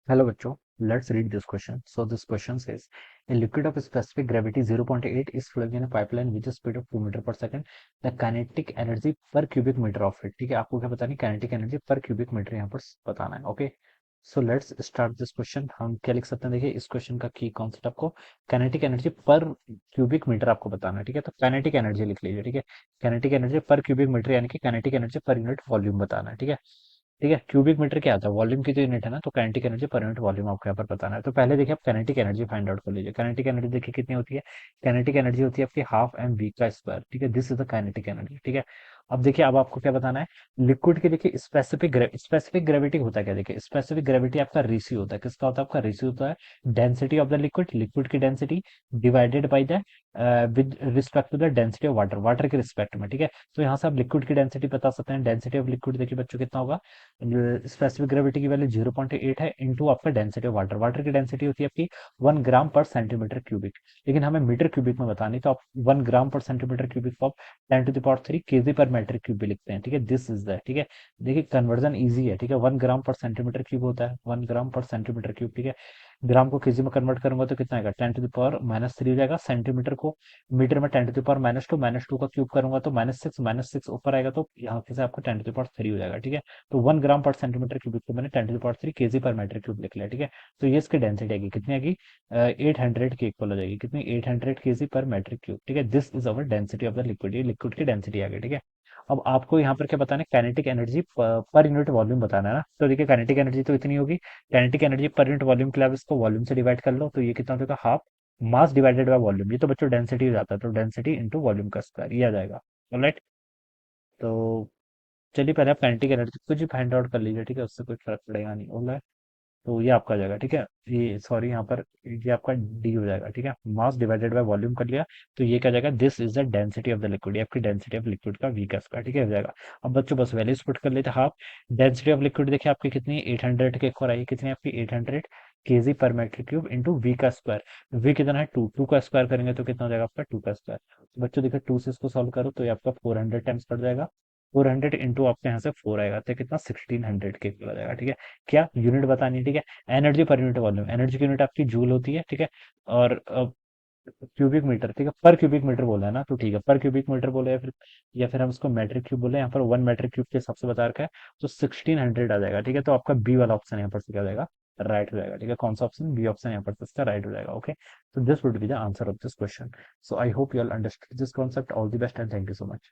Hello बच्चों, let's read this question. So this question says, a liquid of specific gravity 0.8 is flowing in a pipeline with a speed of 2 meter per second. The kinetic energy per cubic meter of it. ठीक है, आपको क्या बतानी, kinetic energy per cubic meter यहाँ पर बताना है. Okay, so let's start this question. हम क्या लिख सकते हैं, देखिए इस क्वेश्चन का की कॉन्सेप्ट आपको काइनेटिक एनर्जी पर क्यूबिक मीटर आपको बताना है. ठीक है, तो काइनेटिक एनर्जी लिख लीजिए. ठीक है, काइनेटिक एनर्जी पर क्यूबिक मीटर यानी कि kinetic energy per unit volume बताना है. ठीक है, ठीक है, क्यूबिक मीटर क्या आता है, वॉल्यूम की जो यूनिट है ना, तो kinetic energy per unit volume आपको यहाँ पर बताना है. तो पहले देखिए आप काइनेटिक एनर्जी फाइंड आउट कर लीजिए. काइनेटिक एनर्जी देखिए कितनी होती है. काइनेटिक एनर्जी होती है आपकी हाफ एम वी का स्क्वायर. ठीक है, this is the kinetic energy. ठीक है, अब देखिए अब आपको क्या बताना है. लिक्विड की देखिए स्पेसिफिक ग्रेविटी होता है क्या, देखिए स्पेसिफिक ग्रेविटी आपका रेशियो होता है. किसका होता है, आपका रेशियो होता है density of the liquid, liquid की density divided by the with respect to the density of water, water के रिस्पेक्ट में. ठीक है, तो यहाँ से आप लिक्विड की डेंसिटी बता सकते हैं. डेंसिटी ऑफ लिक्विड देखिए बच्चों कितना होगा, स्पेसिफिक ग्रेविटी की वैल्यू 0.8 है इंटू आपका डेंसिटी ऑफ वाटर. वाटर की डेंसिटी होती है आपकी 1 ग्राम पर सेंटीमीटर क्यूबिक, लेकिन हमें मीटर क्यूबिक में बतानी, तो आप 1 ग्राम पर सेंटीमीटर क्यूबिक को आप 10⁻³ केजी पर मीटर क्यूब भी लिखते हैं. ठीक है, दिस इज द, ठीक है, देखिए कन्वर्जन इजी है. ठीक है, 1 ग्राम पर सेंटीमीटर क्यूब होता है, 1 ग्राम पर सेंटीमीटर क्यूब. ठीक है, ग्राम को केजी में कन्वर्ट करूंगा तो कितना आएगा, 10⁻³ हो जाएगा. सेंटीमीटर को मीटर में 10⁻², -2 का क्यूब करूंगा तो -6 ऊपर आएगा, तो यहाँ से आपको 10⁻³ हो जाएगा. ठीक है, तो 1 ग्राम पर सेंटीमीटर क्यूबिक को मैंने 10⁻³ केजी पर मीटर क्यूब लिख लिया. ठीक है, तो ये इसकी डेंसिटी आएगी, कितनी आएगी, 800 के इक्वल हो जाएगी. कितनी, 800 केजी पर मीटर क्यूब. ठीक है, this is our density of the liquid, ये लिक्विड की डेंसिटी आ गई. ठीक है, अब आपको यहाँ पर क्या बताना है, kinetic energy per unit volume बताना है ना. तो देखिए काइनेटिक एनर्जी तो इतनी होगी, kinetic energy per unit volume के लिए आप इसको वॉल्यूम से डिवाइड कर लो, तो ये कितना हो जाएगा, half mass divided by volume. ये तो बच्चों डेंसिटी हो जाता है, तो डेंसिटी इंटू वॉल्यूम का स्क्वायर, ये आ जाएगा. ऑलराइट, तो चलिए पहले आप काइनेटिक एनर्जी कुछ भी फाइंड आउट कर लीजिए. ठीक है, उससे कोई फर्क पड़ेगा नहीं. ऑलराइट, तो ये आपका आ जाएगा. ठीक है, ये सॉरी यहाँ पर ये आपका डी हो जाएगा. ठीक है, मास डिवाइडेड बाय वॉल्यूम कर लिया, तो ये क्या जाएगा, this is the density of the liquid, ये आपकी डेंसिटी ऑफ लिक्विड का वी का स्क्वायर. ठीक है, हो जाएगा. अब बच्चों बस वैल्यूज पुट कर लेते हैं. हाफ डेंसिटी ऑफ लिक्विड देखिए आपकी कितनी, 800 के ऊपर आई, कितनी आपकी 800 केजी पर मीटर क्यूब इंटू वी का स्क्वायर. वी कितना है, 2, 2 का स्क्वायर करेंगे तो कितना हो जाएगा आपका 2 का स्क्वायर. तो बच्चों देखिए 2 से इसको सॉल्व करो तो ये आपका 400 टाइम्स पड़ जाएगा. 400 इंटू आपके यहाँ से 4 आएगा तो कितना 1600 के इक्वल आ जाएगा. ठीक है, क्या यूनिट बतानी है. ठीक है, energy per unit volume, energy की यूनिट आपकी जूल होती है. ठीक है, और क्यूबिक मीटर, ठीक है, पर क्यूबिक मीटर बोला है ना, तो ठीक है, पर क्यूबिक मीटर बोले या फिर हम उसको मेट्रिक क्यूब बोले, यहाँ पर 1 मीटर क्यूब के हिसाब से बता रखा है, तो 1600 आ जाएगा. ठीक है, तो आपका बी वाला ऑप्शन यहाँ पर से क्या हो जाएगा, राइट हो जाएगा. ठीक है, कौन सा ऑप्शन, बी ऑप्शन यहाँ पर से इसका राइट हो जाएगा. ओके, तो this would be the answer of this question. So I hope you all understood this concept. All the best and thank you so much.